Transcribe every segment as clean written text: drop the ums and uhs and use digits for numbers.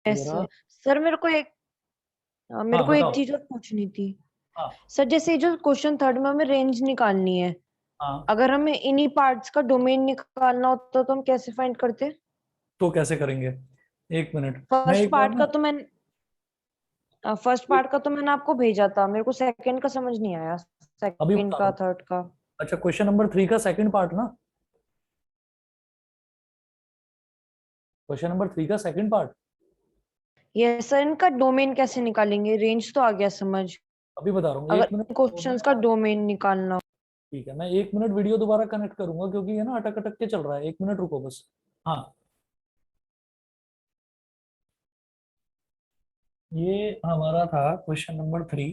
ये यस रहा। सर, मेरे हाँ को एक बताओ। चीज और पूछनी थी। हाँ सर, जैसे ये जो क्वेश्चन थर्ड में हमें रेंज निकालनी है, हाँ। अगर हमें इन्हीं पार्ट्स का डोमेन निकालना होता तो हम कैसे फाइंड करते? तो कैसे करेंगे? एक मिनट, मैं फर्स्ट एक बार पार्ट ना। का तो मैं फर्स्ट पार्ट का तो मैंने आपको भेजा था, मेरे को सेकंड का समझ नहीं आया। अभी सेकंड बता रहा का, हूँ। थर्ड का। अच्छा, क्वेश्चन नंबर 3 का सेकंड पार्ट ना। क्वेश्चन नंबर 3 का सेकंड पार्ट। ये सर, इनका डोमेन कैसे निकालेंगे? रेंज तो आ गया समझ। अभी बता रहा हूँ, एक अगर मिनट तो मैं। क्वेश्चंस का डोमेन निकालना हो। ठीक है, मैं एक मिनट वीडियो दोबारा कनेक्ट करूंगा क्योंकि ये ना अटक अटक के चल रहा है। एक मिनट रुको बस। हाँ, ये हमारा था क्वेश्चन नंबर 3।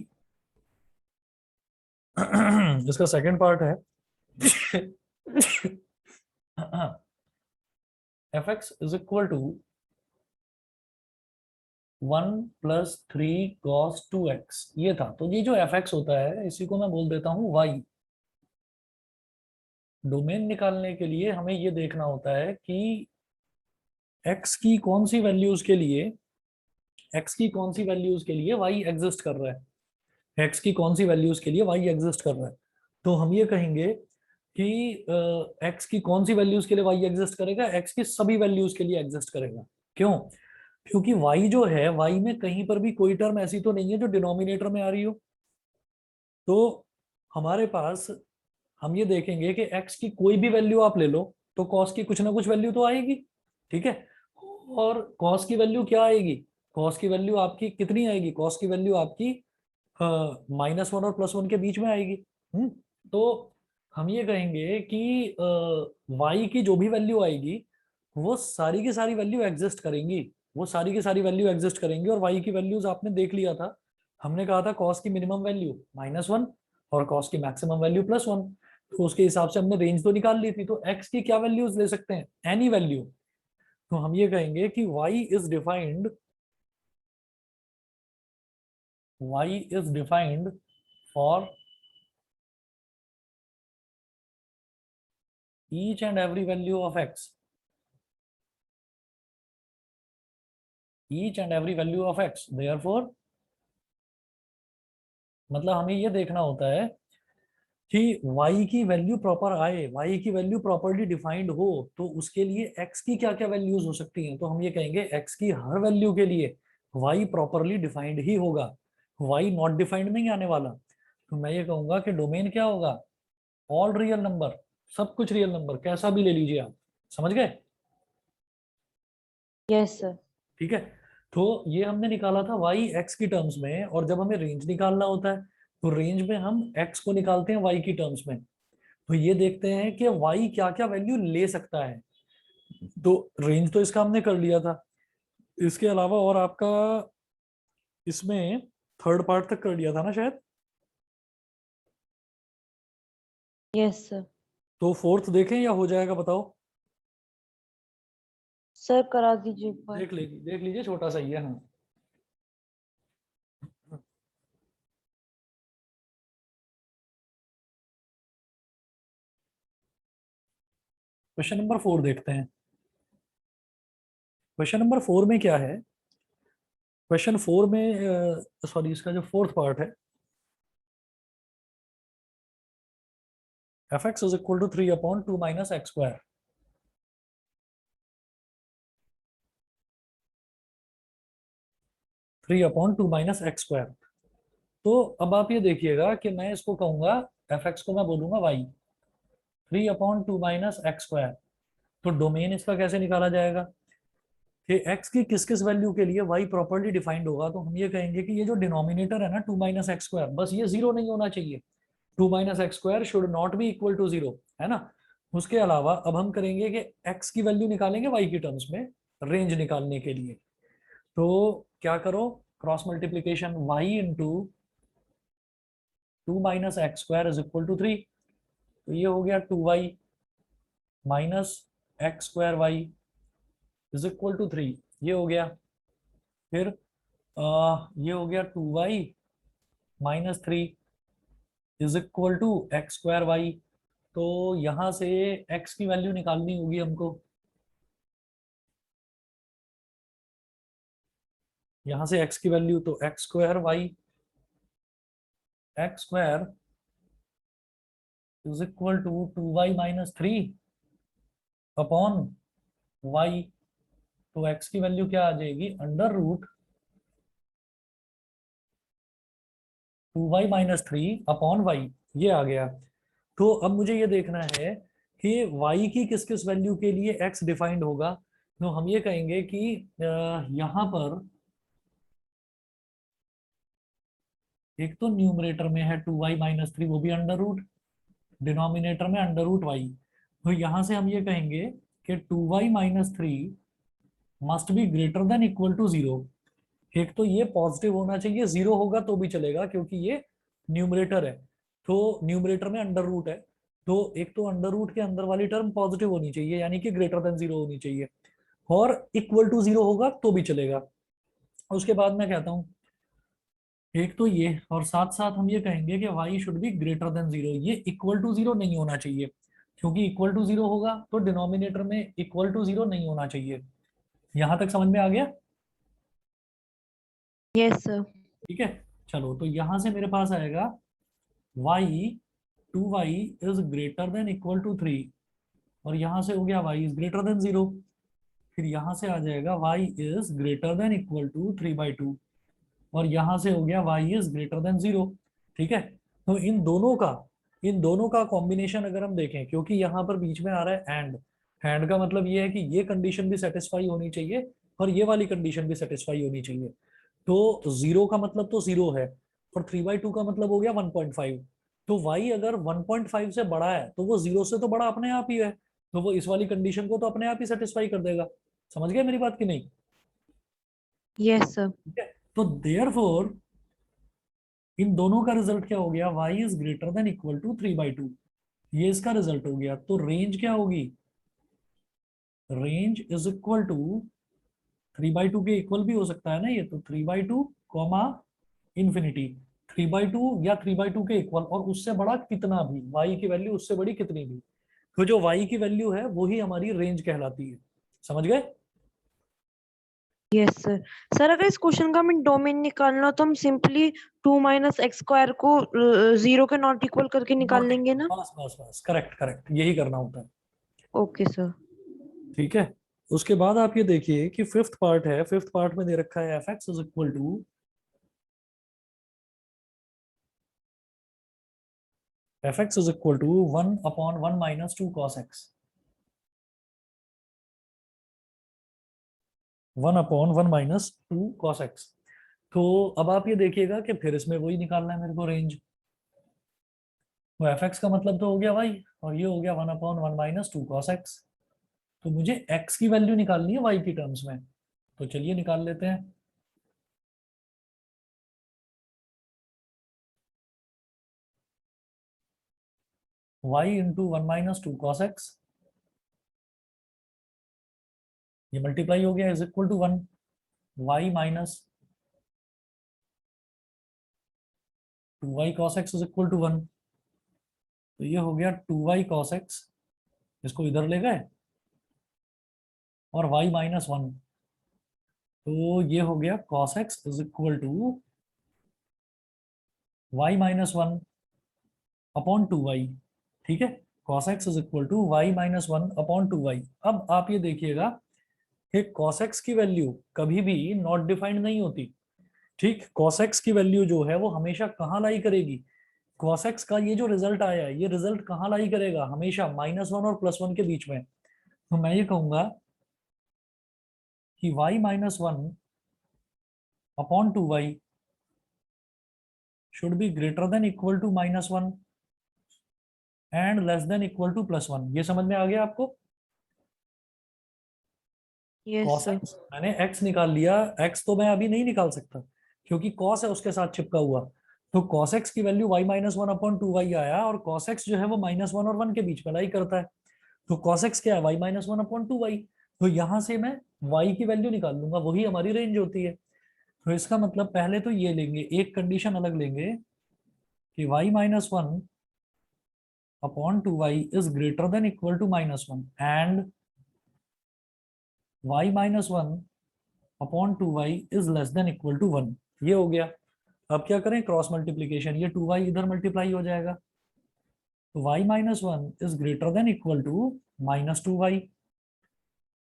इसका सेकंड पार्ट है। F x is equal to 1 + 3 cos 2x, ये था। तो ये जो एफ एक्स होता है इसी को मैं बोल देता हूँ वाई। डोमेन निकालने के लिए हमें ये देखना होता है कि एक्स की कौन सी वैल्यूज के लिए एक्स की कौन सी वैल्यूज के लिए वाई एग्जिस्ट कर रहा है। एक्स की कौन सी वैल्यूज के लिए वाई एग्जिस्ट कर रहा है। तो हम ये कहेंगे कि एक्स की कौन सी वैल्यूज के लिए वाई एग्जिस्ट करेगा, एक्स की सभी वैल्यूज के लिए एग्जिस्ट करेगा। क्यों? क्योंकि वाई जो है, वाई में कहीं पर भी कोई टर्म ऐसी तो नहीं है जो डिनोमिनेटर में आ रही हो। तो हमारे पास, हम ये देखेंगे कि एक्स की कोई भी वैल्यू आप ले लो तो कॉस की कुछ ना कुछ वैल्यू तो आएगी। ठीक है। और कॉस की वैल्यू क्या आएगी? कॉस की वैल्यू आपकी कितनी आएगी? कॉस की वैल्यू आपकी -1 और +1 के बीच में आएगी। हम्म। तो हम ये कहेंगे कि वाई की जो भी वैल्यू आएगी वो सारी की सारी वैल्यू एग्जिस्ट करेंगी। वो सारी की सारी वैल्यू एग्जिस्ट करेंगी। और वाई की वैल्यूज आपने देख लिया था। हमने कहा था कॉस की मिनिमम वैल्यू -1 और कॉस की मैक्सिमम वैल्यू +1। तो उसके हिसाब से हमने रेंज तो निकाल ली थी। तो एक्स की क्या वैल्यूज ले सकते हैं? Any value. तो हम ये कहेंगे कि y is defined for each and every value of x, each and every value of x, therefore मतलब हमें ये देखना होता है कि y की वैल्यू प्रॉपर आए, y की वैल्यू प्रॉपरली डिफाइंड हो। तो उसके लिए x की क्या क्या वैल्यूज हो सकती हैं? तो हम ये कहेंगे x की हर वैल्यू के लिए y प्रॉपरली डिफाइंड ही होगा, y नॉट डिफाइंड नहीं आने वाला। तो मैं ये कहूंगा कि डोमेन क्या होगा? ऑल रियल नंबर, सब कुछ रियल नंबर, कैसा भी ले लीजिए आप। समझ गए? Yes sir. ठीक है। तो ये हमने निकाला था वाई एक्स की टर्म्स में। और जब हमें रेंज निकालना होता है तो रेंज में हम एक्स को निकालते हैं वाई की टर्म्स में। तो ये देखते हैं कि वाई क्या क्या वैल्यू ले सकता है। तो रेंज तो इसका हमने कर लिया था। इसके अलावा और आपका इसमें थर्ड पार्ट तक कर लिया था ना शायद। Yes sir. तो फोर्थ देखें या हो जाएगा बताओ? सर, करा दीजिए एक बार। देख लीजिए, छोटा सा ही है। हाँ। क्वेश्चन नंबर 4 देखते हैं। क्वेश्चन नंबर 4 में क्या है? क्वेश्चन 4 में, सॉरी, इसका जो फोर्थ पार्ट है, f(x) = 3/2 - x²। 3/2 - x²। तो अब आप ये देखिएगा कि मैं इसको कहूंगा, f(x) को मैं बोलूंगा y। 3/2 - x²। तो डोमेन इसका कैसे निकाला जाएगा कि x की किस किस वैल्यू के लिए y प्रॉपर्ली डिफाइंड होगा? तो हम ये कहेंगे कि ये जो डिनोमिनेटर है ना 2 - x², बस ये जीरो नहीं होना चाहिए। 2 - x² should not be equal to zero, है ना। उसके अलावा अब हम करेंगे कि x की वैल्यू निकालेंगे y की टर्म्स में रेंज निकालने के लिए। तो क्या करो? Cross multiplication, y into 2 - x² = 3। तो ये हो गया 2y माइनस x²y = 3। ये हो गया। फिर ये हो गया 2y - 3 = x²y। तो यहां से x की वैल्यू निकालनी होगी हमको। यहां से x की वैल्यू तो x square Y, x square is equal to 2y minus 3 upon y। तो x की वैल्यू क्या आ जाएगी, under root 2y minus 3 upon y, ये आ गया। तो अब मुझे ये देखना है कि y की किस किस वैल्यू के लिए x डिफाइंड होगा। तो हम ये कहेंगे कि यहां पर एक तो न्यूमरेटर में है 2y माइनस 3, वो भी अंडर रूट, डिनोमिनेटर में अंडर रूट y। तो यहां से हम ये कहेंगे कि 2y minus 3 must be greater than equal to 0। एक तो ये पॉजिटिव होना चाहिए, 0 होगा तो भी चलेगा क्योंकि ये न्यूमरेटर है, तो न्यूमरेटर में अंडर रूट है। तो एक तो अंडर रूट के अंदर वाली टर्म पॉजिटिव होनी चाहिए, यानी कि ग्रेटर देन 0 होनी चाहिए, और इक्वल टू 0 होगा तो भी चलेगा। उसके बाद मैं कहता हूँ एक तो ये, और साथ साथ हम ये कहेंगे कि y should be greater then 0। ये इक्वल टू 0 नहीं होना चाहिए, क्योंकि इक्वल टू 0 होगा तो डिनोमिनेटर में इक्वल टू 0 नहीं होना चाहिए। यहां तक समझ में आ गया? Yes sir. ठीक है, चलो तो यहां से मेरे पास आएगा y, 2y is greater than equal to 3, और यहां से हो गया y इज ग्रेटर देन 0। फिर यहां से आ जाएगा y is greater than equal to 3/2, और यहां से हो गया y इज ग्रेटर देन 0। ठीक है, तो इन दोनों का कॉम्बिनेशन अगर हम देखें, क्योंकि यहाँ पर बीच में आ रहा है एंड का मतलब ये है कि ये कंडीशन भी सेटिस्फाई होनी चाहिए और ये वाली कंडीशन भी सेटिस्फाई होनी चाहिए। तो 0 का मतलब तो 0 है, और 3/2 का मतलब हो गया 1.5। तो y अगर 1.5 से बड़ा है तो वो 0 से तो बड़ा अपने आप ही है, तो वो इस वाली कंडीशन को तो अपने आप ही सेटिस्फाई कर देगा। समझ गए मेरी बात की नहीं? Yes sir. ठीक है, तो देयरफॉर इन दोनों का रिजल्ट क्या हो गया, y is greater than equal to 3/2। ये इसका रिजल्ट हो गया। तो रेंज क्या होगी, रेंज इज इक्वल टू 3/2 के इक्वल भी हो सकता है ना ये, तो 3/2 कॉमा इन्फिनिटी, 3/2 या 3/2 के इक्वल, और उससे बड़ा कितना भी, y की वैल्यू उससे बड़ी कितनी भी। तो जो y की वैल्यू है वही हमारी रेंज कहलाती है। समझ गए? Yes sir. सर अगर इस क्वेश्चन का हमें डोमेन निकालना हो तो हम सिंपली 2 माइनस एक्स स्क्वायर को 0 के नॉट इक्वल करके निकाल नॉट, लेंगे ना? बस बस बस, करेक्ट करेक्ट, यही करना होता है। Okay sir. ठीक है, उसके बाद आप ये देखिए कि फिफ्थ पार्ट है, फिफ्थ पार्ट में दे रखा है F x is equal to fx is equal to 1/1 minus 2 cos x, 1/1 minus 2 cos x। तो अब आप ये देखिएगा कि फिर इसमें वही निकालना है मेरे को, रेंज। तो fx का मतलब तो हो गया y, और ये हो गया 1/1 minus 2 cos x। तो मुझे x की वैल्यू निकालनी है y की टर्म्स में, तो चलिए निकाल लेते हैं। y into 1 minus 2 cos x, ये मल्टीप्लाई हो गया, is equal to 1, y minus 2y cos x is equal to 1। तो ये हो गया 2y cos x, इसको इधर ले गए, और y माइनस 1, तो ये हो गया cos x is equal to y minus 1 upon 2y। ठीक है, cos x is equal to y minus 1 upon 2y। अब आप ये देखिएगा कि cos x की वैल्यू कभी भी नॉट डिफाइंड नहीं होती। ठीक, cos x की वैल्यू जो है वो हमेशा कहाँ लाई करेगी, cos x का ये जो रिजल्ट आया है ये रिजल्ट कहाँ लाई करेगा, हमेशा -1 और +1 के बीच में। तो मैं ये कहूंगा कि y minus 1 upon 2y should be greater than equal to -1 and less than equal to +1। ये समझ में आ गया आपको? Yes cos sir. x मैंने x निकाल लिया, x तो मैं अभी नहीं निकाल सकता क्योंकि cos है उसके साथ चिपका हुआ। तो cos x की value y minus 1 upon 2y आया, और cos x जो है वो -1 और 1 के बीच में लाई करता है। तो cos x क्या है, y माइनस 1 अपॉन 2y। तो यहां से मैं y की वैल्यू निकाल लूंगा, वही हमारी रेंज होती है। तो इसका मतलब पहले तो ये लेंगे, एक कंडीशन अलग लेंगे कि y minus 1 upon 2y is greater than equal to -1, and y minus 1 upon 2y is less than equal to 1। ये हो गया। अब क्या करें, क्रॉस मल्टीप्लीकेशन, ये 2y इधर मल्टीप्लाई हो जाएगा, तो y minus 1 is greater than equal to minus 2y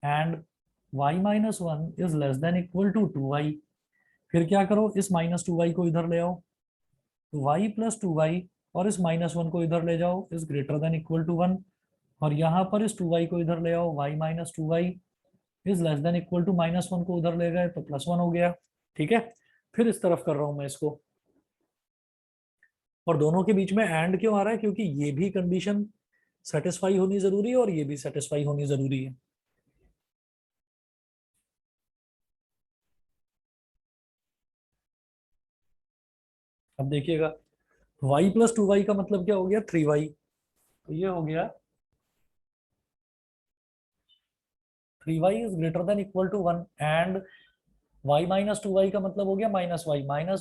and y minus 1 is less than equal to 2y। फिर क्या करो, इस माइनस 2y को इधर ले आओ, तो y प्लस 2y, और इस माइनस 1 को इधर ले जाओ, is greater than equal to 1, और यहाँ पर इस 2y को इधर ले आओ, y minus 2y is less than equal to minus 1 को उधर ले गए तो प्लस 1 हो गया। ठीक है, फिर इस तरफ कर रहा हूं मैं इसको, और दोनों के बीच में एंड क्यों आ रहा है, क्योंकि ये भी कंडीशन सेटिस्फाई होनी जरूरी है और ये भी सेटिस्फाई होनी जरूरी है। अब देखिएगा, y प्लस 2y का मतलब क्या हो गया, 3y, तो ये हो गया 3y is greater than equal to 1 and y minus 2y का मतलब हो गया minus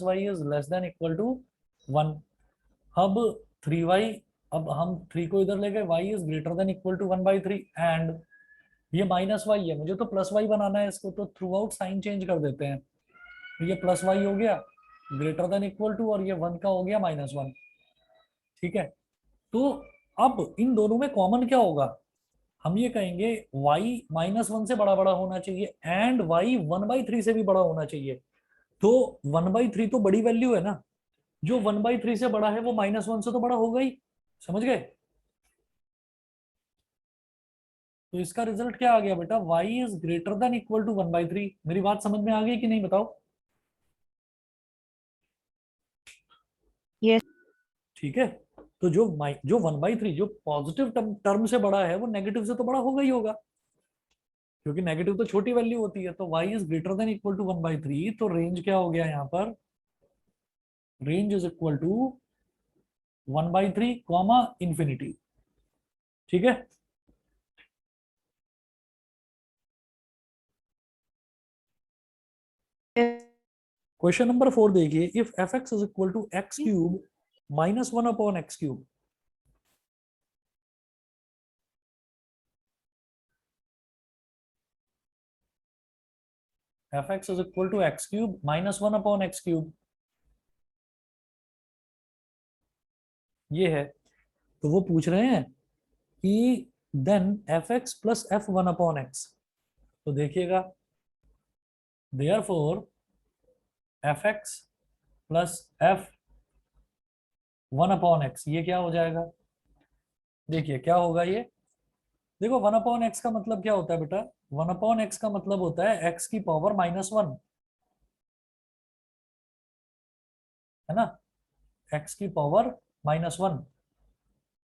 y is less than equal to 1। अब 3y, अब हम 3 को इधर ले गए, y is greater than equal to 1/3 and ये माइनस y है, मुझे तो प्लस y बनाना है इसको, तो थ्रू आउट साइन चेंज कर देते हैं, तो ये प्लस y हो गया ग्रेटर देन इक्वल टू, और ये 1 का हो गया -1। ठीक है, तो अब इन दोनों में कॉमन क्या होगा, हम ये कहेंगे y -1 से बड़ा बड़ा होना चाहिए एंड y 1/3 से भी बड़ा होना चाहिए। तो 1/3 तो बड़ी वैल्यू है ना, जो 1/3 से बड़ा है वो -1 से तो बड़ा होगा ही। समझ गए, तो इसका रिजल्ट क्या आ गया बेटा, y is greater than equal to 1/3। मेरी बात समझ में आ गई कि नहीं, बताओ। यस। ठीक है, तो जो 1/3 जो पॉजिटिव टर्म से बड़ा है वो नेगेटिव से तो बड़ा होगा ही होगा, क्योंकि नेगेटिव तो छोटी वैल्यू होती है। तो y is greater than equal to 1/3, तो रेंज क्या हो गया यहाँ पर, range is equal to 1/3 comma infinity. ठीक है, क्वेश्चन नंबर 4 देखिए, if f x is equal to x cube -1/x3, f x is equal to x cube -1/x3, ये है। तो वो पूछ रहे हैं कि then F x plus f1/x, तो देखिएगा, therefore f x plus f1/x, ये क्या हो जाएगा, देखिए क्या होगा ये, देखो 1/x का मतलब क्या होता है बेटा, 1/x का मतलब होता है x की पावर -1, है ना, x की पावर -1।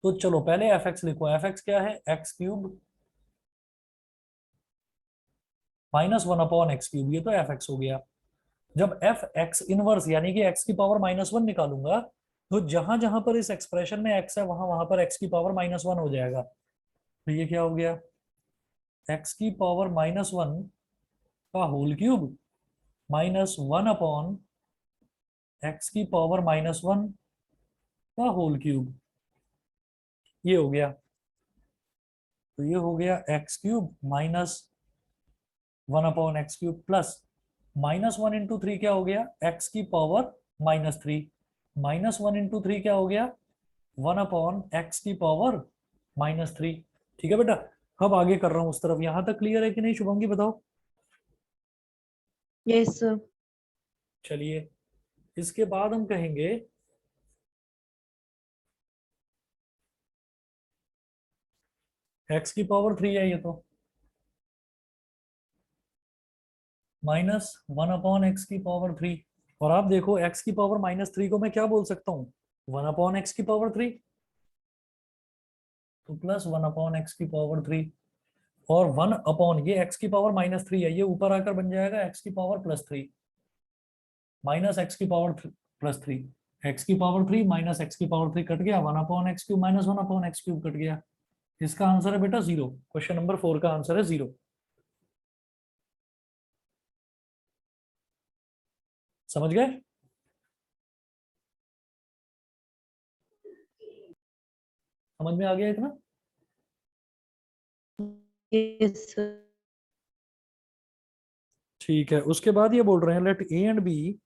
तो चलो पहले एफ एक्स लिखो, एफ एक्स क्या है, x³ -1/x³, ये तो एफ एक्स हो गया। जब एफ एक्स इनवर्स यानी कि x की पावर -1 निकालूंगा, तो जहां जहां पर इस एक्सप्रेशन में x है वहां वहां पर x की पावर -1 हो जाएगा, तो ये क्या हो गया, x की पावर -1 का होल क्यूब -1/x की पावर -1 का होल क्यूब, ये हो गया। तो ये हो गया x³ -1/x³ प्लस -1 इंटू 3 क्या हो गया, x की पावर -3, -1 इंटू 3 क्या हो गया, 1/x की पावर -3। ठीक है बेटा, अब आगे कर रहा हूं उस तरफ, यहां तक क्लियर है कि नहीं शुभंगी, बताओ। Yes sir. चलिए, इसके बाद हम कहेंगे x की पावर 3 है ये तो, -1/x की पावर 3, और आप देखो x की पावर -3 को मैं क्या बोल सकता हूँ, 1/x की पावर 3, तो प्लस 1/x की पावर 3, और 1 ये x की पावर -3 है, ये ऊपर आकर बन जाएगा x की पावर +3 माइनस एक्स की पावर +3, एक्स की पावर 3 माइनस एक्स की पावर 3 कट गया, 1/x³ -1/x³ कट गया। इसका आंसर है बेटा 0, क्वेश्चन नंबर 4 का आंसर है 0। समझ गए, समझ में आ गया इतना। Yes sir. ठीक है, उसके बाद ये बोल रहे हैं let A and B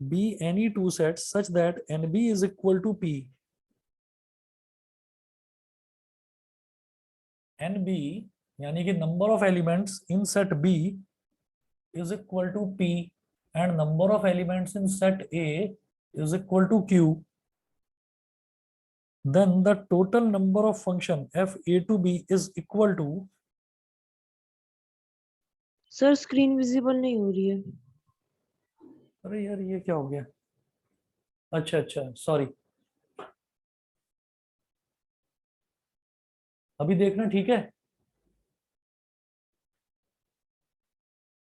B any two sets such that n B is equal to p. N B यानी कि number of elements in set B is equal to P and number of elements in set A is equal to Q, then the total number of function f a to b is equal to। Sir screen visible नहीं हो रही है। अरे यार ये क्या हो गया, अच्छा अच्छा सॉरी, अभी देखना ठीक है।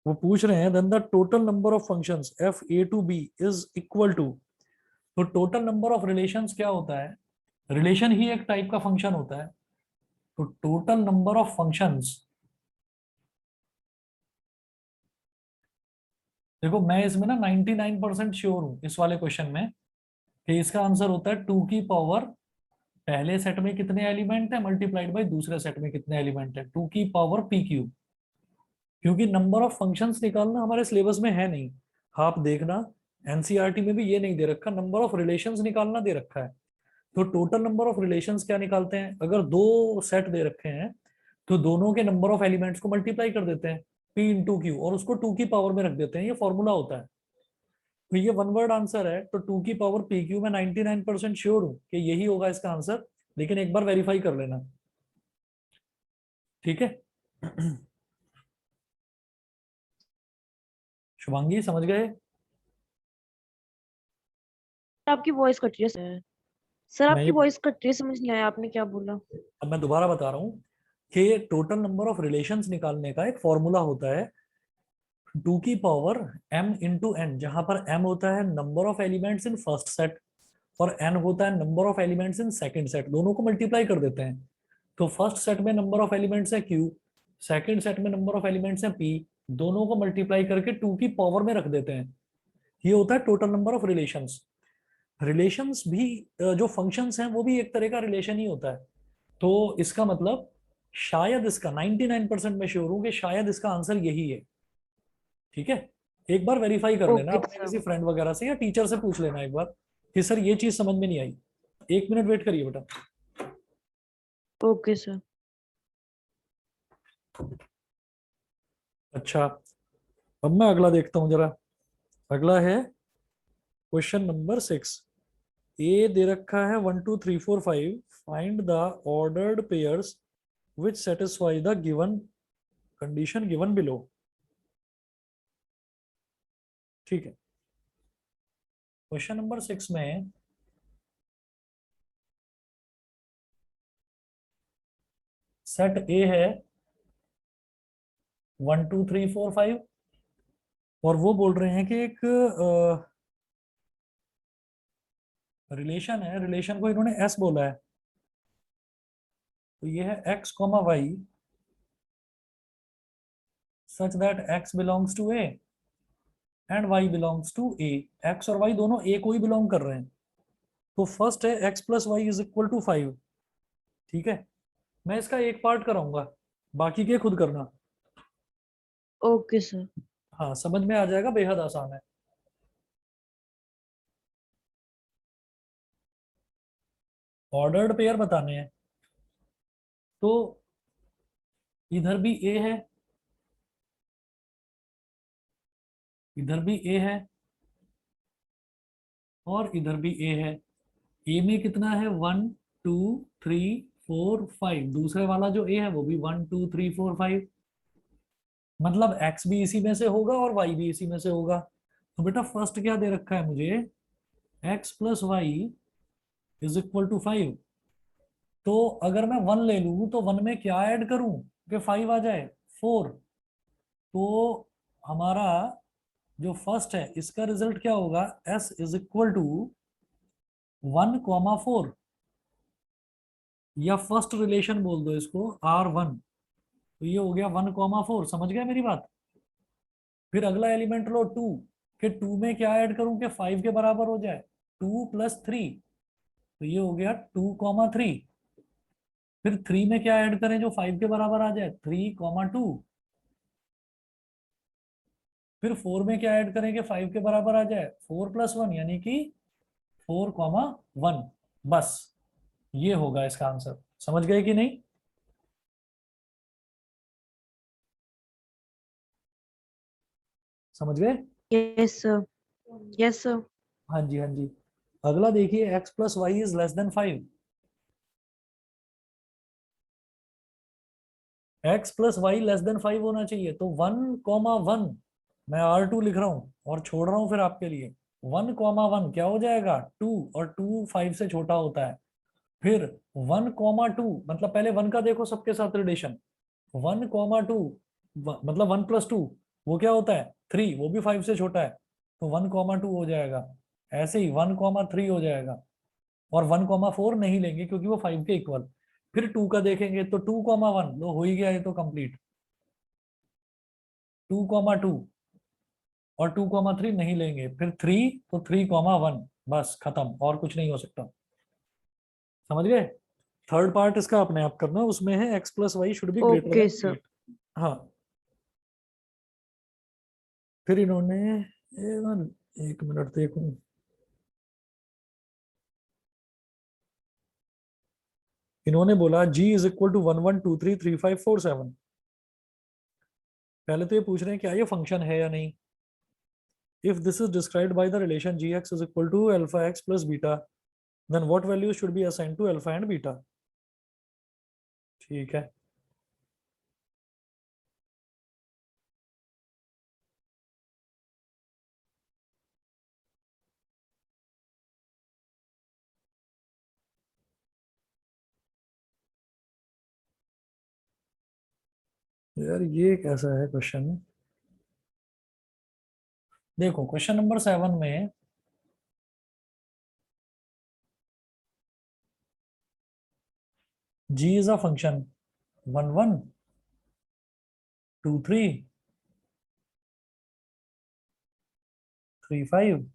वो पूछ रहे हैं then the total number of functions f A to B is equal to. तो टोटल नंबर ऑफ रिलेशंस क्या होता है, रिलेशन ही एक टाइप का फंक्शन होता है। तो टोटल नंबर ऑफ फंक्शंस, देखो मैं इसमें ना 99% श्योर हूं इस वाले क्वेश्चन में कि इसका आंसर होता है 2 की पावर पहले सेट में कितने एलिमेंट है मल्टीप्लाइड बाय दूसरे सेट में कितने एलिमेंट है, 2 की पावर पी क्यू। क्योंकि नंबर ऑफ फंक्शंस निकालना हमारे सिलेबस में है नहीं, आप देखना एनसीईआरटी में भी ये नहीं दे रखा, नंबर ऑफ रिलेशंस निकालना दे रखा है। तो टोटल नंबर ऑफ रिलेशंस क्या निकालते हैं, अगर दो सेट दे रखे हैं तो दोनों के नंबर ऑफ एलिमेंट्स को मल्टीप्लाई कर देते हैं पी इंटू क्यू और उसको 2 की पावर में रख देते हैं, ये फॉर्मूला होता है। तो ये वन वर्ड आंसर है, तो 2 की पावर पी क्यू में 99% श्योर हूं कि यही होगा इसका आंसर, लेकिन एक बार वेरीफाई कर लेना, ठीक है। शुभांगी समझ गए। आपकी वॉइस कट रही है सर, मैं आपकी ये वॉइस कट रही है, समझ नहीं आया आपने क्या बोला। अब मैं दोबारा बता रहा हूँ कि टोटल नंबर ऑफ रिलेशंस निकालने का एक फॉर्मूला होता है 2 की पावर m इंटू एन, जहां पर m होता है number of elements in first set और n होता है number of elements in second set, दोनों को मल्टीप्लाई कर देते हैं। तो फर्स्ट सेट में नंबर ऑफ एलिमेंट्स है q, सेकंड सेट में नंबर ऑफ एलिमेंट्स है p, दोनों को मल्टीप्लाई करके 2 की पावर में रख देते हैं। ये होता है total number of relations. Relations भी जो फंक्शंस हैं वो भी एक तरह का रिलेशन ही होता है। तो इसका मतलब शायद इसका 99% में श्योर हूं कि शायद इसका आंसर यही है, ठीक है। एक बार वेरीफाई कर लेना ओके अपने सर। किसी फ्रेंड वगैरह से या टीचर से पूछ लेना एक बार कि सर ये चीज समझ में नहीं आई। 1 मिनट वेट करिए बेटा। Okay sir. अच्छा, अब मैं अगला देखता हूं जरा। अगला है क्वेश्चन नंबर 6। ए दे रखा है 1 2 3 4 5, find the ordered pairs which satisfy the given condition given below. ठीक है, क्वेश्चन नंबर 6 में सेट ए है 1 2 3 4 5 और वो बोल रहे हैं कि एक रिलेशन है, रिलेशन को इन्होंने एस बोला है। तो ये है x comma y such that x belongs to A and y belongs to A. X और वाई दोनों ए को ही बिलोंग कर रहे हैं। तो फर्स्ट है x plus y is equal to 5, ठीक है। मैं इसका एक पार्ट कराऊंगा, बाकी के खुद करना। Okay sir. हाँ समझ में आ जाएगा, बेहद आसान है। ऑर्डर्ड पेयर बताने हैं, तो इधर भी ए है, इधर भी ए है और इधर भी ए है। ए में कितना है 1 2 3 4 5, दूसरे वाला जो ए है वो भी 1 2 3 4 5, मतलब एक्स भी इसी में से होगा और वाई भी इसी में से होगा। तो बेटा फर्स्ट क्या दे रखा है मुझे, x plus y is equal to 5। तो अगर मैं 1 ले लूं तो 1 में क्या ऐड करूं कि 5 आ जाए, 4। तो हमारा जो फर्स्ट है इसका रिजल्ट क्या होगा, एस इज इक्वल टू 1 4, या फर्स्ट रिलेशन बोल दो इसको R1। तो ये हो गया 1 4, समझ गया मेरी बात। फिर अगला एलिमेंट लो 2, कि 2 में क्या ऐड करूं कि 5 के बराबर हो जाए, 2 + 3। तो ये हो गया 2 3। फिर 3 में क्या ऐड करें जो 5 के बराबर आ जाए, 3 2। फिर 4 में क्या ऐड करेंगे 5 के बराबर आ जाए, 4+1 यानी कि 4,1। बस ये होगा इसका आंसर। समझ गए कि नहीं? समझ गए? Yes sir, yes sir. हाँ जी, हाँ जी। अगला देखिए, x+y=5। x+y<5 होना चाहिए, तो 1,1 मैं R2 लिख रहा हूं और छोड़ रहा हूं फिर आपके लिए। 1,1 क्या हो जाएगा 2, और 2 5 से छोटा होता है। फिर 1,2 मतलब पहले 1 का देखो सबके साथ रिलेशन। 1,2 मतलब 1+2 वो क्या होता है 3, वो भी 5 से छोटा है, तो 1,2 हो जाएगा। ऐसे ही 1,3 हो जाएगा। और 1,4 नहीं लेंगे क्योंकि वो 5 के इक्वल। फिर 2 का देखेंगे तो 2,1 लो हो ही गया, ये तो कंप्लीट। 2,2 और 2,3 नहीं लेंगे, फिर 3 तो 3,1, बस खत्म, और कुछ नहीं हो सकता। समझ गए? थर्ड पार्ट इसका अपने आप करना, उसमें है x+y should be greater okay than sir. 8। हाँ, फिर इन्होंने एक मिनट देखूं, इन्होंने बोला g = 1 1 2 3 3 5 4 7। पहले तो ये पूछ रहे हैं क्या ये फंक्शन है या नहीं। If this is described by the relation gx = α x + β, then what values should be assigned to alpha and beta? ठीक है। यार ये कैसा है क्वेश्चन? देखो क्वेश्चन नंबर 7 में g इज अ फंक्शन 1 1 2 3 3 5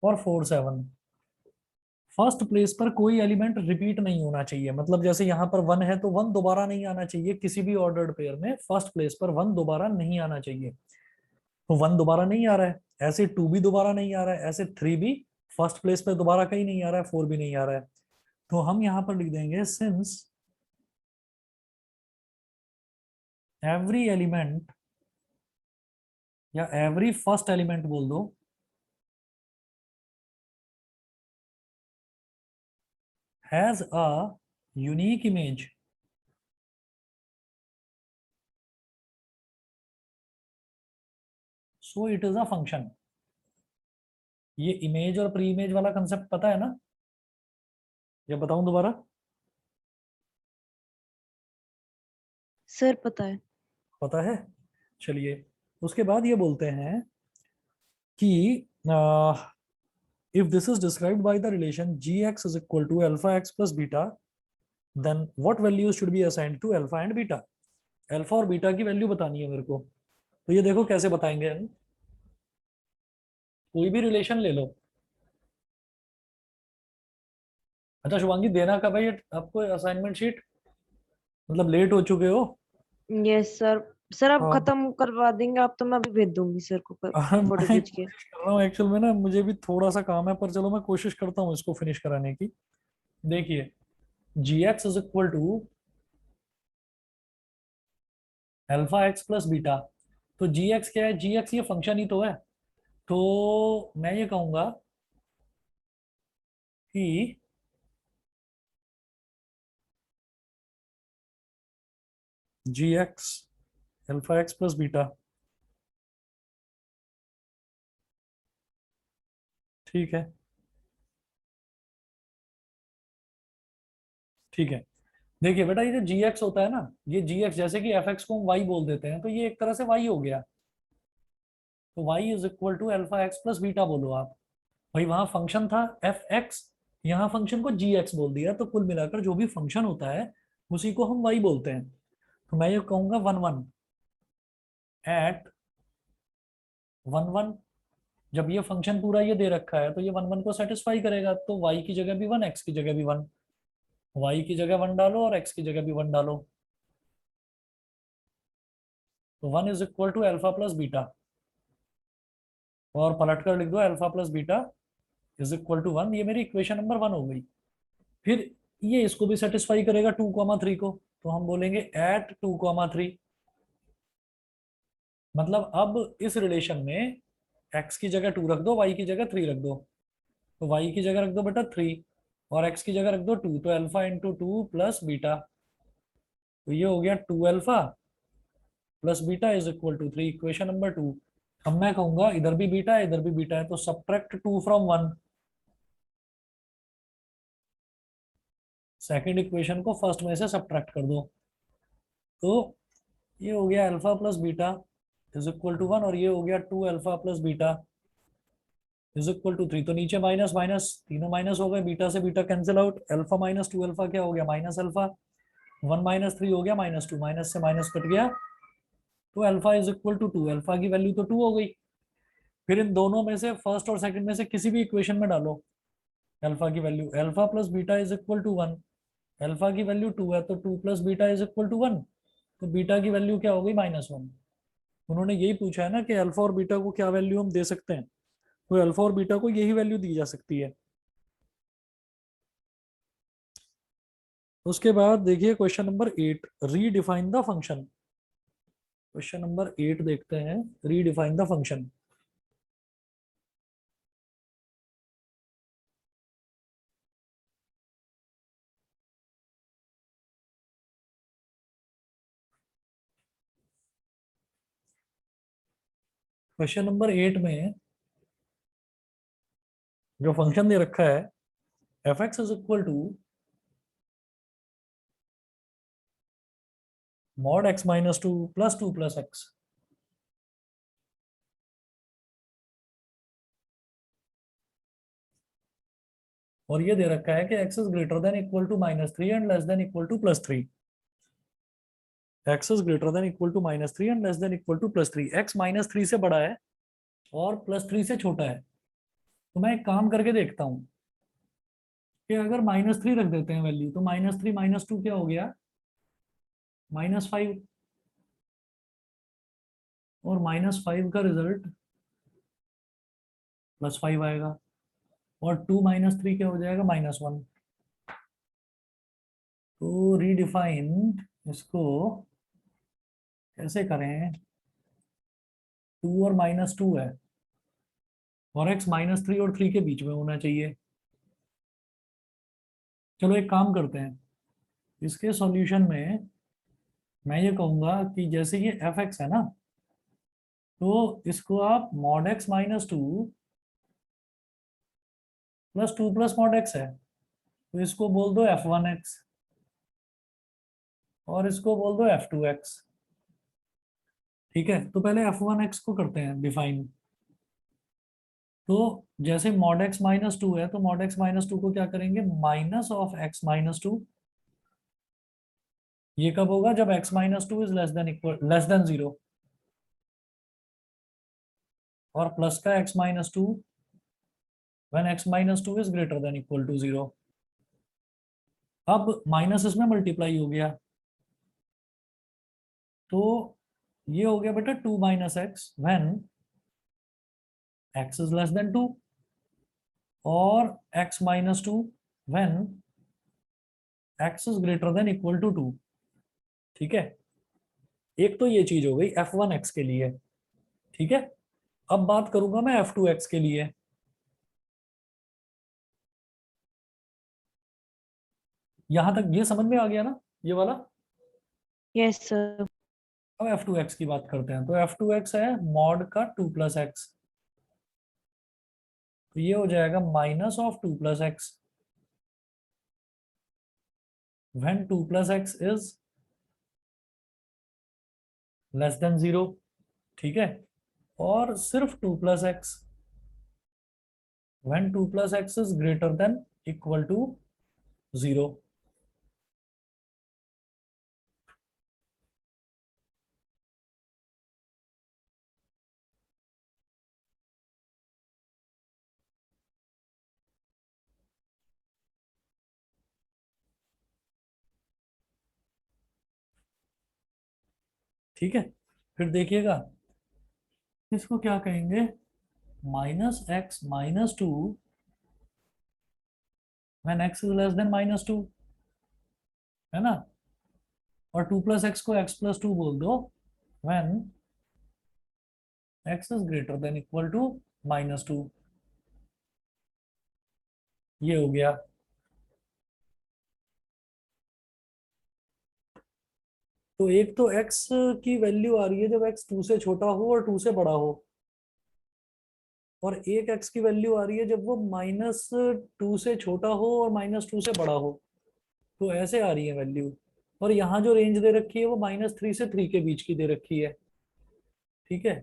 और 4 7। फर्स्ट प्लेस पर कोई एलिमेंट रिपीट नहीं होना चाहिए, मतलब जैसे यहाँ पर 1 है तो 1 दोबारा नहीं आना चाहिए, किसी भी ऑर्डर्ड पेयर में फर्स्ट प्लेस पर 1 दोबारा नहीं आना चाहिए। तो 1 दोबारा नहीं आ रहा है, ऐसे 2 भी दोबारा नहीं आ रहा है, ऐसे 3 भी फर्स्ट प्लेस पर दोबारा कहीं नहीं आ रहा है, 4 भी नहीं आ रहा है। तो हम यहाँ पर लिख देंगे सिंस एवरी एलिमेंट, या एवरी फर्स्ट एलिमेंट बोल दो, has a unique image, so it is a function. ये इमेज और प्री इमेज वाला कंसेप्ट पता है ना, या बताऊं दोबारा? सर पता है। पता है। चलिए, उसके बाद ये बोलते हैं कि if this is described by the relation gx = α x + β, then what values should be assigned to alpha and beta? Alpha और बीटा की वैल्यू बतानी है मेरे को। तो ये देखो कैसे बताएंगे हम। कोई भी रिलेशन ले लो। अच्छा शुभांगी, देना कब है ये आपको असाइनमेंट शीट? मतलब लेट हो चुके हो। Yes sir. सर अब हाँ। खत्म करवा देंगे आप तो मैं अभी भेज दूंगी सर को फोटो मैं खींच के। कोशिश कर रहा हूँ एक्चुअल में ना, मुझे भी थोड़ा सा काम है, पर चलो मैं कोशिश करता हूँ इसको फिनिश कराने की। देखिए, gx = α x + β। तो gx क्या है? gx ये फंक्शन ही तो है। तो मैं ये कहूंगा कि gx α x + β। ठीक है, ठीक है। देखिए बेटा, ये जो gx होता है ना, ये gx जैसे कि fx को हम y बोल देते हैं, तो ये एक तरह से y हो गया। तो y = α x + β बोलो आप। भाई वहां फंक्शन था fx, यहाँ फंक्शन को gx बोल दिया, तो कुल मिलाकर जो भी फंक्शन होता है उसी को हम y बोलते हैं। तो मैं ये कहूंगा 1 1 एट 1 1। जब ये फंक्शन पूरा ये दे रखा है तो ये 1 1 को सेटिस्फाई करेगा, तो y की जगह भी 1, x की जगह भी 1। y की जगह 1 डालो और x की जगह भी 1 डालो। तो 1 is equal to alpha plus beta, और पलट कर लिख दो alpha plus beta is equal to 1। ये मेरी इक्वेशन नंबर 1 हो गई। फिर ये इसको भी सेटिस्फाई करेगा 2,3 को, तो हम बोलेंगे एट 2,3। मतलब अब इस रिलेशन में x की जगह 2 रख दो, y की जगह 3 रख दो। तो y की जगह रख दो बेटा 3 और x की जगह रख दो 2, तो अल्फा इंटू 2 प्लस बीटा। तो ये हो गया 2 alpha plus beta is equal to 3, equation number 2। अब मैं कहूंगा इधर भी बीटा है इधर भी बीटा है, तो सब्ट्रैक्ट 2 फ्रॉम 1। सेकंड इक्वेशन को फर्स्ट में से सब्ट्रैक्ट कर दो, तो ये हो गया alpha plus beta is equal to 1, और ये हो गया 2 alpha plus beta is equal to 3। तो नीचे माइनस माइनस तीनों माइनस हो गए, बीटा से beta cancel out, alpha minus 2 alpha क्या हो गया माइनस अल्फा, 1 माइनस 3 हो गया माइनस 2, माइनस से माइनस कट गया, तो alpha is equal to 2, alpha की वैल्यू तो 2 हो गई। फिर इन दोनों में से फर्स्ट और सेकंड में से किसी भी इक्वेशन में डालो अल्फा की value, alpha plus beta is equal to 1। Alpha की वैल्यू 2 है तो 2 plus beta is equal to 1, तो बीटा की वैल्यू क्या हो गई -1। उन्होंने यही पूछा है ना कि अल्फा और बीटा को क्या वैल्यू हम दे सकते हैं, तो अल्फा और बीटा को यही वैल्यू दी जा सकती है। उसके बाद देखिए question number 8, redefine the function. Question number 8 देखते हैं, redefine the function. Question number 8 में जो फंक्शन दे रखा है F x is equal to mod x minus 2 plus 2 plus x. और ये दे रखा है कि x is greater than equal to -3 and less than equal to +3। X is greater than equal to -3 and less than equal to +3। X -3 से बड़ा है और +3 से छोटा है। तो मैं एक काम करके देखता हूँ कि अगर -3 रख देते हैं वैल्यू, तो -3 -2 क्या हो गया -5, और -5 का रिजल्ट +5 आएगा, और 2 -3 क्या हो जाएगा -1। तो रीडिफाइन इसको कैसे करें, 2 और -2 है और x -3 और 3 के बीच में होना चाहिए। चलो एक काम करते हैं, इसके सॉल्यूशन में मैं ये कहूंगा कि जैसे ये एफ एक्स है ना, तो इसको आप mod x -2 plus 2 plus mod x है, तो इसको बोल दो f1x, और इसको बोल दो f2x। ठीक है, तो पहले f1x को करते हैं डिफाइन। तो जैसे मॉड एक्स -2 है, तो मॉड एक्स -2 को क्या करेंगे माइनस ऑफ x -2। ये कब होगा जब x -2 इज लेस देन 0, और प्लस का x -2 when x -2 is greater than equal to 0। अब माइनस इसमें मल्टीप्लाई हो गया, तो ये हो गया बेटा 2 - x when x is less than 2, और x -2 when x is greater than equal to 2। ठीक है, एक तो ये चीज हो गई f1x के लिए। ठीक है, अब बात करूंगा मैं f2x के लिए। यहां तक ये समझ में आ गया ना, ये वाला। Yes sir. अब f2x की बात करते हैं, तो f2x है मॉड का 2 प्लस एक्स, तो ये हो जाएगा minus of 2 plus x when 2 plus x is less than 0। ठीक है, और सिर्फ 2 plus x when 2 plus x is greater than equal to 0। ठीक है, फिर देखिएगा इसको क्या कहेंगे, -x - 2 when x is less than -2, है ना। और 2 + x को x + 2 बोल दो when x is greater than equal to -2। ये हो गया। तो एक तो x की वैल्यू आ रही है जब x 2 से छोटा हो और 2 से बड़ा हो, और एक x की वैल्यू आ रही है जब वो -2 से छोटा हो और -2 से बड़ा हो। तो ऐसे आ रही है वैल्यू। और यहाँ जो रेंज दे रखी है वो -3 से 3 के बीच की दे रखी है। ठीक है,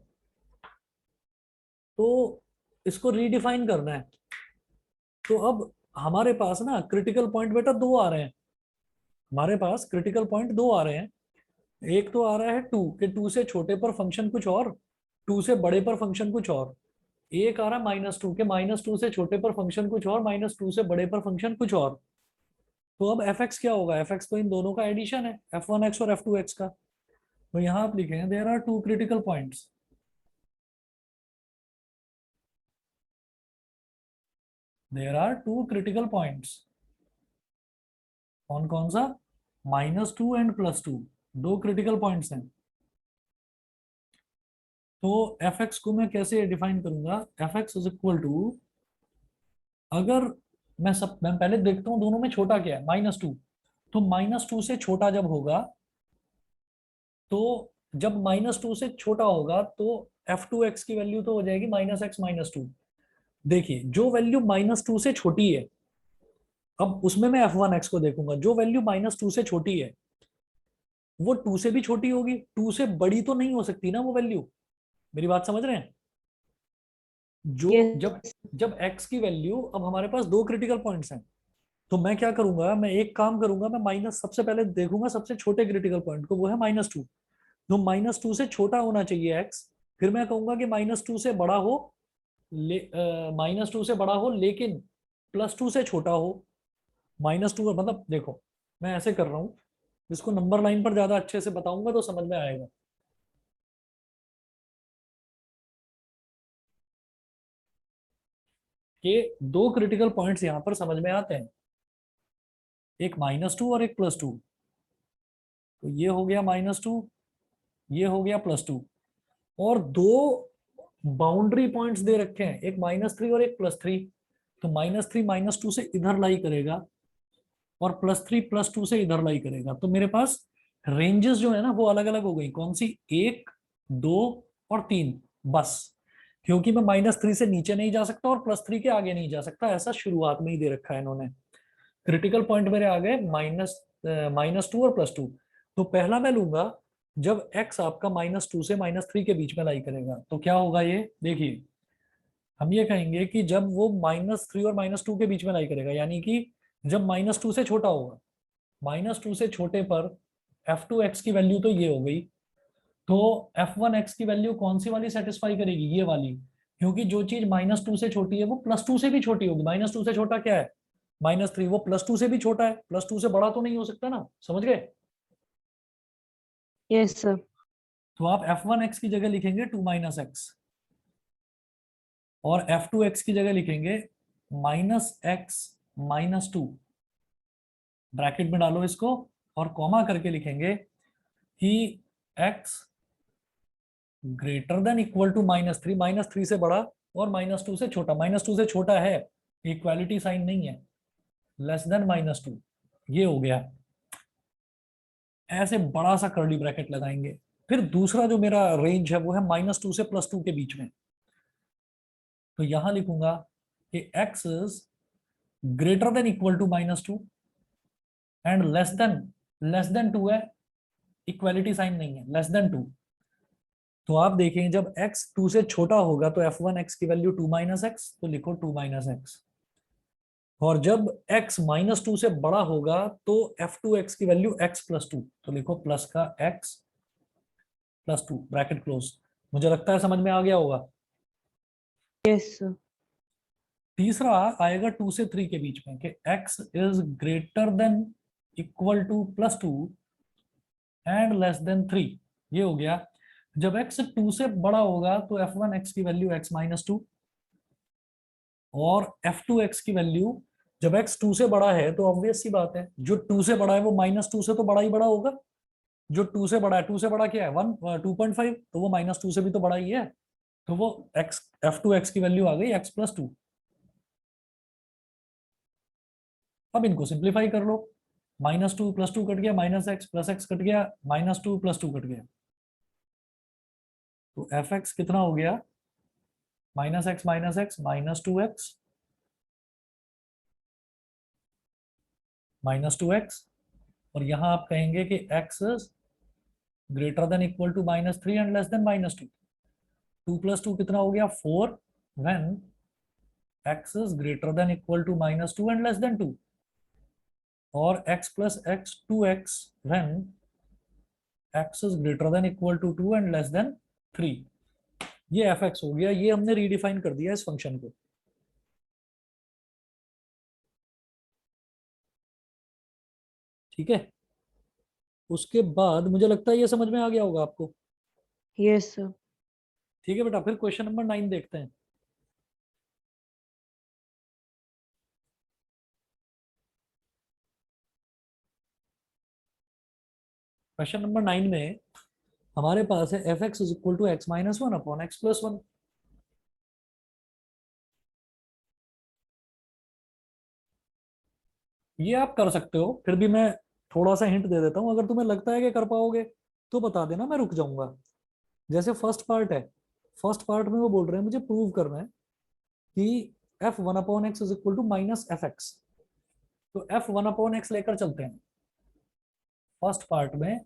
तो इसको रीडिफाइन करना है। तो अब हमारे पास ना क्रिटिकल पॉइंट बेटा दो आ रहे हैं, हमारे पास क्रिटिकल पॉइंट दो आ रहे हैं। एक तो आ रहा है 2 कि 2 से छोटे पर फंक्शन कुछ और, 2 से बड़े पर फंक्शन कुछ और। एक आ रहा है -2 के -2 से छोटे पर फंक्शन कुछ और, -2 से बड़े पर फंक्शन कुछ और। तो अब f(x) क्या होगा, f(x) तो इन दोनों का एडिशन है, f1x और f2x का। तो यहाँ आप लिखें there are two critical points, there are two critical points. कौन कौन सा, -2 एंड +2, दो क्रिटिकल पॉइंट्स हैं। तो f(x) को मैं कैसे डिफाइन करूंगा, f(x) इज इक्वल टू, अगर मैं पहले देखता हूं दोनों में छोटा क्या है, -2। तो -2 से छोटा जब होगा, तो जब -2 से छोटा होगा तो f2x की वैल्यू तो हो जाएगी -x - 2। देखिए जो वैल्यू -2 से छोटी है, अब उसमें मैं f1x को देखूंगा, जो वैल्यू -2 से छोटी है वो 2 से भी छोटी होगी, 2 से बड़ी तो नहीं हो सकती ना वो वैल्यू। मेरी बात समझ रहे हैं। जो जब यस। जब x की वैल्यू, अब हमारे पास दो क्रिटिकल पॉइंट्स हैं, तो मैं क्या करूंगा, मैं एक काम करूंगा, मैं माइनस सबसे पहले देखूंगा सबसे छोटे क्रिटिकल पॉइंट को, वो है -2। तो -2 से छोटा होना चाहिए x। फिर मैं कहूंगा कि -2 से बड़ा हो, -2 से बड़ा हो लेकिन +2 से छोटा हो। -2 मतलब देखो, मैं ऐसे कर रहा हूँ, इसको नंबर लाइन पर ज्यादा अच्छे से बताऊंगा तो समझ में आएगा। कि दो क्रिटिकल पॉइंट्स यहां पर समझ में आते हैं, एक -2 और एक +2। तो ये हो गया -2, ये हो गया +2। और दो बाउंड्री पॉइंट्स दे रखे हैं, एक -3 और एक +3। तो -3 -2 से इधर लाई करेगा और +3 +2 से इधर लाई करेगा। तो मेरे पास रेंजेस जो है ना वो अलग अलग हो गई, कौन सी, 1, 2 और 3, बस। क्योंकि मैं -3 से नीचे नहीं जा सकता और +3 के आगे नहीं जा सकता, ऐसा शुरुआत में ही दे रखा है इन्होंने। क्रिटिकल पॉइंट मेरे आ गए -2 और +2। तो पहला मैं लूंगा जब x आपका -2 से -3 के बीच में लाई करेगा, तो क्या होगा ये देखिए। हम ये कहेंगे कि जब वो -3 और -2 के बीच में लाई करेगा, यानी कि जब -2 से छोटा होगा, -2 से छोटे पर f2x की वैल्यू तो ये हो गई। तो f1x की वैल्यू कौन सी वाली सेटिस्फाई करेगी, ये वाली। क्योंकि जो चीज -2 से छोटी है वो +2 से भी छोटी होगी। -2 से छोटा क्या है, -3, वो +2 से भी छोटा है, +2 से बड़ा तो नहीं हो सकता ना, समझ गए। Yes sir. तो आप f1x की जगह लिखेंगे 2 - x, और f2x की जगह लिखेंगे -x - 2। ब्रैकेट में डालो इसको और कॉमा करके लिखेंगे कि x greater than equal to -3, -3 से बड़ा और -2 से छोटा। -2 से छोटा है, इक्वालिटी साइन नहीं है, लेस देन -2। ये हो गया, ऐसे बड़ा सा कर्ली ब्रैकेट लगाएंगे। फिर दूसरा जो मेरा रेंज है वो है -2 से +2 के बीच में। तो यहां लिखूंगा कि x is greater than equal to -2 and less than 2 है, इक्वालिटी साइन नहीं है, लेस देन 2। तो आप देखें जब x 2 से छोटा होगा तो f1x की वैल्यू 2 - x, तो लिखो 2 - x। और जब x -2 से बड़ा होगा तो f2x की वैल्यू x + 2, तो लिखो प्लस का x + 2, ब्रैकेट क्लोज। मुझे लगता है समझ में आ गया होगा। Yes sir. तीसरा आएगा 2 से 3 के बीच में कि x is greater than equal to +2 and less than 3। ये हो गया। जब x 2 से बड़ा होगा तो f1 x की वैल्यू x माइनस 2 और f2 x की वैल्यू, जब x 2 से बड़ा है तो ऑब्वियस सी बात है जो 2 से बड़ा है वो माइनस 2 से तो बड़ा ही बड़ा होगा। जो 2 से बड़ा है, 2 से बड़ा क्या है 1 2.5, तो वो माइनस 2 से भी तो बड़ा ही है। तो वो x f2 x की वैल्यू आ गई x प्लस 2। अब इनको सिंप्लीफाई कर लो, माइनस 2 प्लस 2 कट गया, minus x plus x cut गया, माइनस 2 प्लस 2 कट गया, तो एफ एक्स कितना हो गया, minus x minus 2x minus 2x। और यहां आप कहेंगे कि x greater than equal to -3 and less than -2। 2 plus 2 कितना हो गया 4 when x is greater than equal to -2 and less than 2, और x plus x 2x when x is greater than equal to 2 and less than 3। ये F x हो गया, ये हमने redefine कर दिया इस फंक्शन को। ठीक है, उसके बाद मुझे लगता है ये समझ में आ गया होगा आपको। Yes sir. ठीक है बेटा, फिर क्वेश्चन नंबर 9 देखते हैं। क्वेश्चन नंबर 9 में हमारे पास है F x is equal to x minus 1 upon x plus 1। ये आप कर सकते हो, फिर भी मैं थोड़ा सा हिंट दे देता हूं, अगर तुम्हें लगता है कि कर पाओगे तो बता देना, मैं रुक जाऊंगा। जैसे फर्स्ट पार्ट है, फर्स्ट पार्ट में वो बोल रहे हैं मुझे प्रूव करना है कि f one upon x is equal to minus f x. तो एफ वन अपॉन एक्स लेकर चलते हैं। फर्स्ट पार्ट में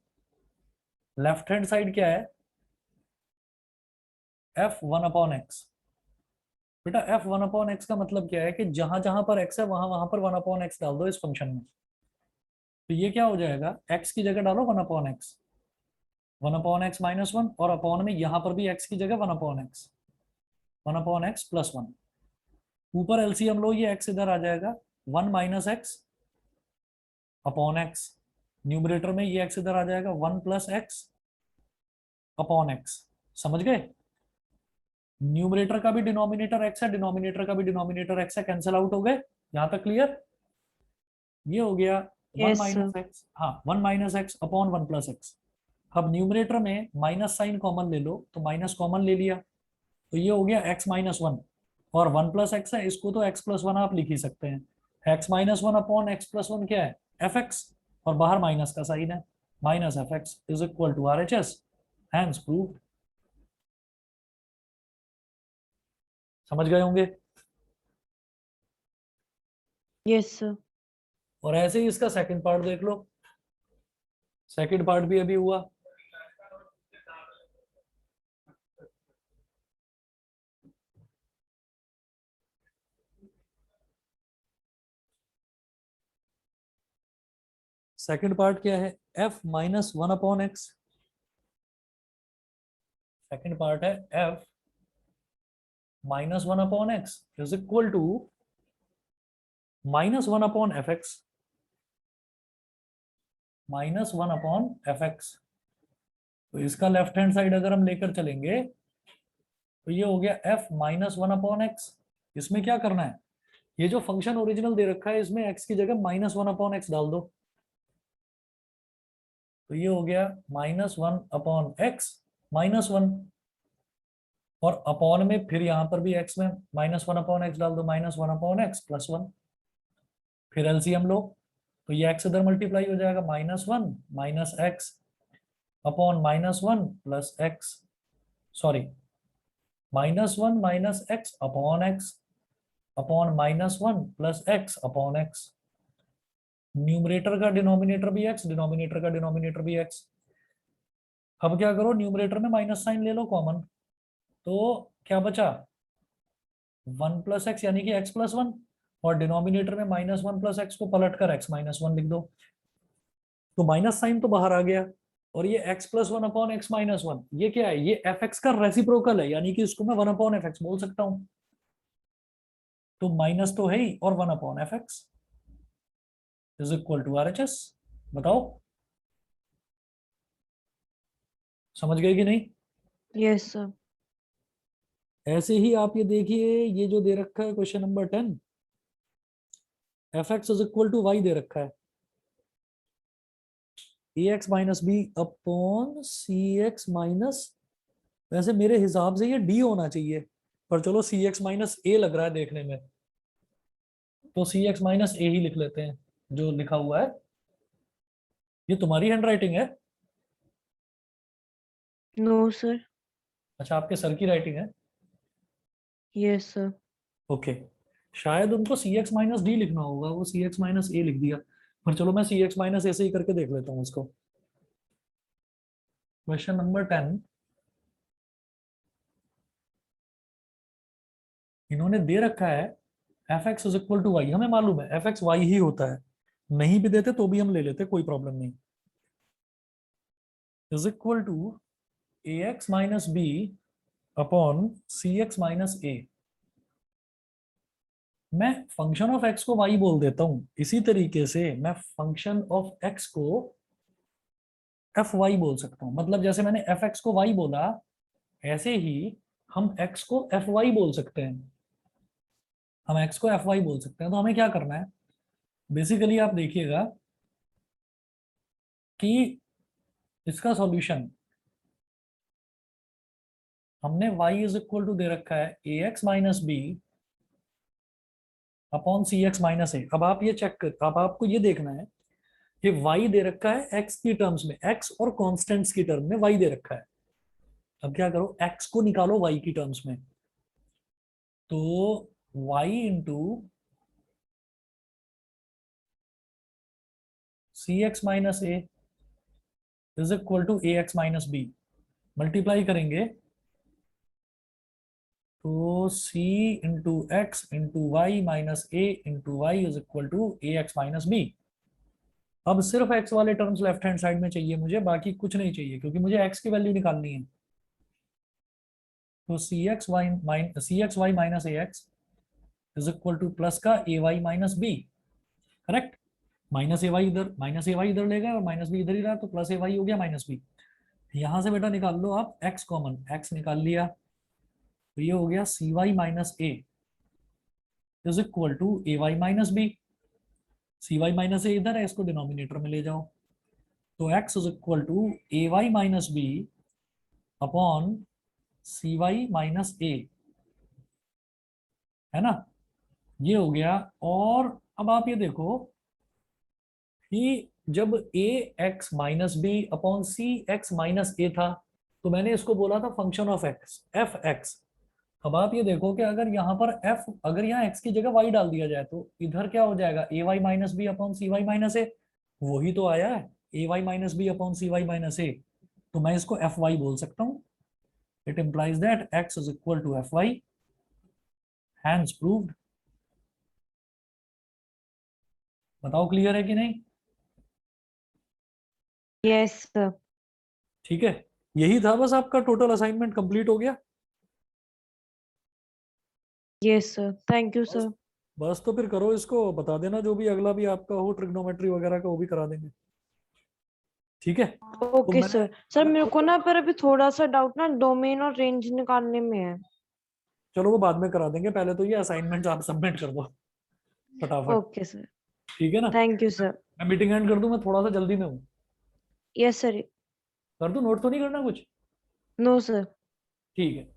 लेफ्ट हैंड साइड क्या है, एफ वन अपॉन एक्स। बेटा एफ वन अपॉन एक्स का मतलब क्या है कि जहां जहां पर एक्स है वहां वहां पर वन अपॉन एक्स डाल दो इस फंक्शन में। तो ये क्या हो जाएगा, एक्स की जगह डालो one upon x, one upon x minus 1, और अपॉन में यहां पर भी एक्स की जगह वन अपॉन एक्स प्लस 1। ऊपर एलसीएम लो, ये एक्स इधर आ जाएगा, 1 minus x upon x. Numerator में ये एक्स इधर आ जाएगा, 1 प्लस एक्स अपॉन एक्स। समझ गए, न्यूमरेटर का भी डिनोमिनेटर एक्स है, डिनोमिनेटर का भी डिनोमिनेटर एक्स है, कैंसिल आउट हो गए। यहां तक क्लियर। ये हो गया one yes minus sir. X, हाँ 1 minus x upon 1 plus x. अब न्यूमरेटर में माइनस साइन कॉमन ले लो, तो माइनस कॉमन ले लिया, तो ये हो गया एक्स माइनस 1, और 1 प्लस एक्स है, इसको तो एक्स प्लस 1 आप लिख ही सकते हैं। X minus 1 upon x plus 1 क्या है, एफ एक्स, और बाहर माइनस का साइन है, minus f x is equal to R H S, hence proved. समझ गए होंगे। Yes sir. और ऐसे ही इसका सेकंड पार्ट देख लो, सेकंड पार्ट भी अभी हुआ। सेकंड पार्ट क्या है, f minus 1 upon x. Second part है f minus 1 upon x is equal to minus 1 upon f x, minus 1 upon f x. तो इसका लेफ्ट हैंड साइड अगर हम लेकर चलेंगे तो ये हो गया एफ माइनस 1 अपॉन एक्स। इसमें क्या करना है, ये जो फंक्शन ओरिजिनल दे रखा है इसमें एक्स की जगह माइनस 1 अपॉन एक्स डाल दो, तो ये हो गया माइनस 1 अपॉन एक्स माइनस 1, और अपॉन में फिर यहां पर भी एक्स में माइनस 1 अपॉन एक्स डाल दो, माइनस 1 अपॉन एक्स प्लस 1। फिर एलसीएम लो, तो ये एक्स इधर मल्टीप्लाई हो जाएगा, minus 1 minus x upon minus 1 plus x, sorry minus 1 minus x upon minus 1 plus x upon x. Numerator का डिनोमिनेटर भी एक्स, डिनोमिनेटर का डिनोमिनेटर भी एक्स। अब क्या करो, न्यूमरेटर में माइनस साइन ले लो कॉमन, तो क्या बचा 1 प्लस एक्स यानी कि एक्स प्लस 1, और डिनोमिनेटर में माइनस 1 प्लस एक्स को पलट कर एक्स माइनस 1 लिख दो, तो माइनस साइन तो बाहर आ गया। और ये x plus 1 upon x minus 1 ये क्या है, ये एफ एक्स का रेसिप्रोकल है, यानी कि इसको मैं 1 अपॉन एफ एक्स बोल सकता हूं। तो माइनस तो है ही, और 1 upon f x is equal to R H S. बताओ समझ गए कि नहीं। Yes sir. ऐसे ही आप ये देखिए, ये जो दे रखा है question number 10, f x is equal to y दे रखा है, a x minus b upon c x minus, वैसे मेरे हिसाब से ये डी होना चाहिए, पर चलो सी एक्स माइनस ए लग रहा है देखने में, तो सी एक्स माइनस ए ही लिख लेते हैं जो लिखा हुआ है। ये तुम्हारी हैंड राइटिंग है? No sir. अच्छा, आपके सर की राइटिंग है। Yes sir. ओके, शायद उनको सी एक्स माइनस डी लिखना होगा, वो सी एक्स माइनस ए लिख दिया, पर चलो मैं सी एक्स माइनस ए से ही करके देख लेता हूँ इसको। क्वेश्चन नंबर 10, इन्होंने दे रखा है F x is equal to y, हमें मालूम है एफ एक्स वाई ही होता है, नहीं भी देते तो भी हम ले लेते, कोई प्रॉब्लम नहीं, is equal to A x minus b upon c x minus a. मैं फंक्शन ऑफ एक्स को वाई बोल देता हूं, इसी तरीके से मैं फंक्शन ऑफ एक्स को एफ वाई बोल सकता हूं, मतलब जैसे मैंने एफ एक्स को वाई बोला, ऐसे ही हम एक्स को एफ वाई बोल सकते हैं, हम एक्स को एफ वाई बोल सकते हैं। तो हमें क्या करना है, बेसिकली आप देखिएगा कि इसका सॉल्यूशन हमने y इज इक्वल टू दे रखा है a x minus b upon c x minus ए। अब आप ये चेक कर, अब आपको ये देखना है कि y दे रखा है x की टर्म्स में, x और कॉन्स्टेंट्स की टर्म में y दे रखा है। अब क्या करो, x को निकालो y की टर्म्स में, तो y into c x minus a is equal to A x minus b, multiply करेंगे तो c into x into y minus a into y is equal to A x minus b. अब सिर्फ x वाले terms left hand side में चाहिए मुझे, बाकी कुछ नहीं चाहिए, क्योंकि मुझे x की वैल्यू निकालनी है। तो c x y minus a x is equal to plus का a y minus b, correct. Minus a y इधर लेगा और माइनस बी इधर ही रहा, तो प्लस ए वाई हो गया माइनस बी। यहां से बेटा निकाल लो आप x कॉमन, x निकाल लिया, तो ये हो गया c y minus a is equal to a y minus b. C y minus a इधर है, इसको डिनोमिनेटर में ले जाओ, तो x is equal to a y minus b upon c y minus a, है ना, ये हो गया। और अब आप ये देखो कि जब ए x minus b upon c x minus ए था, तो मैंने इसको बोला था function of x, F x. अब आप ये देखो कि अगर यहाँ पर एफ, अगर यहाँ एक्स की जगह वाई डाल दिया जाए तो इधर क्या हो जाएगा, a y minus b upon c y minus a, वही तो आया है, a y minus b upon c y minus a, तो मैं इसको एफ वाई बोल सकता हूँ। It implies that x is equal to f y, hence proved. बताओ क्लियर है कि नहीं? Yes sir. ठीक है, यही था बस, आपका टोटल असाइनमेंट कंप्लीट हो गया। यस सर, थैंक यू बस सर। बस तो फिर करो इसको, बता देना जो भी अगला भी आपका हो, ट्रिग्नोमेट्री वगैरह का, वो भी करा देंगे। ठीक है, तो ओके मैंने सर। सर मेरे को आपको, ना पर अभी थोड़ा सा डाउट ना डोमेन और रेंज निकालने में है। चलो वो बाद में करा देंगे, पहले तो ये असाइनमेंट आप सबमिट कर दो फटाफट। Okay sir. ठीक है ना, थैंक यू सर। मैं मीटिंग एंड कर दूं, मैं थोड़ा सा जल्दी में हूँ। Yes sir. कर दूं, नोट तो नहीं करना कुछ? No sir. ठीक है।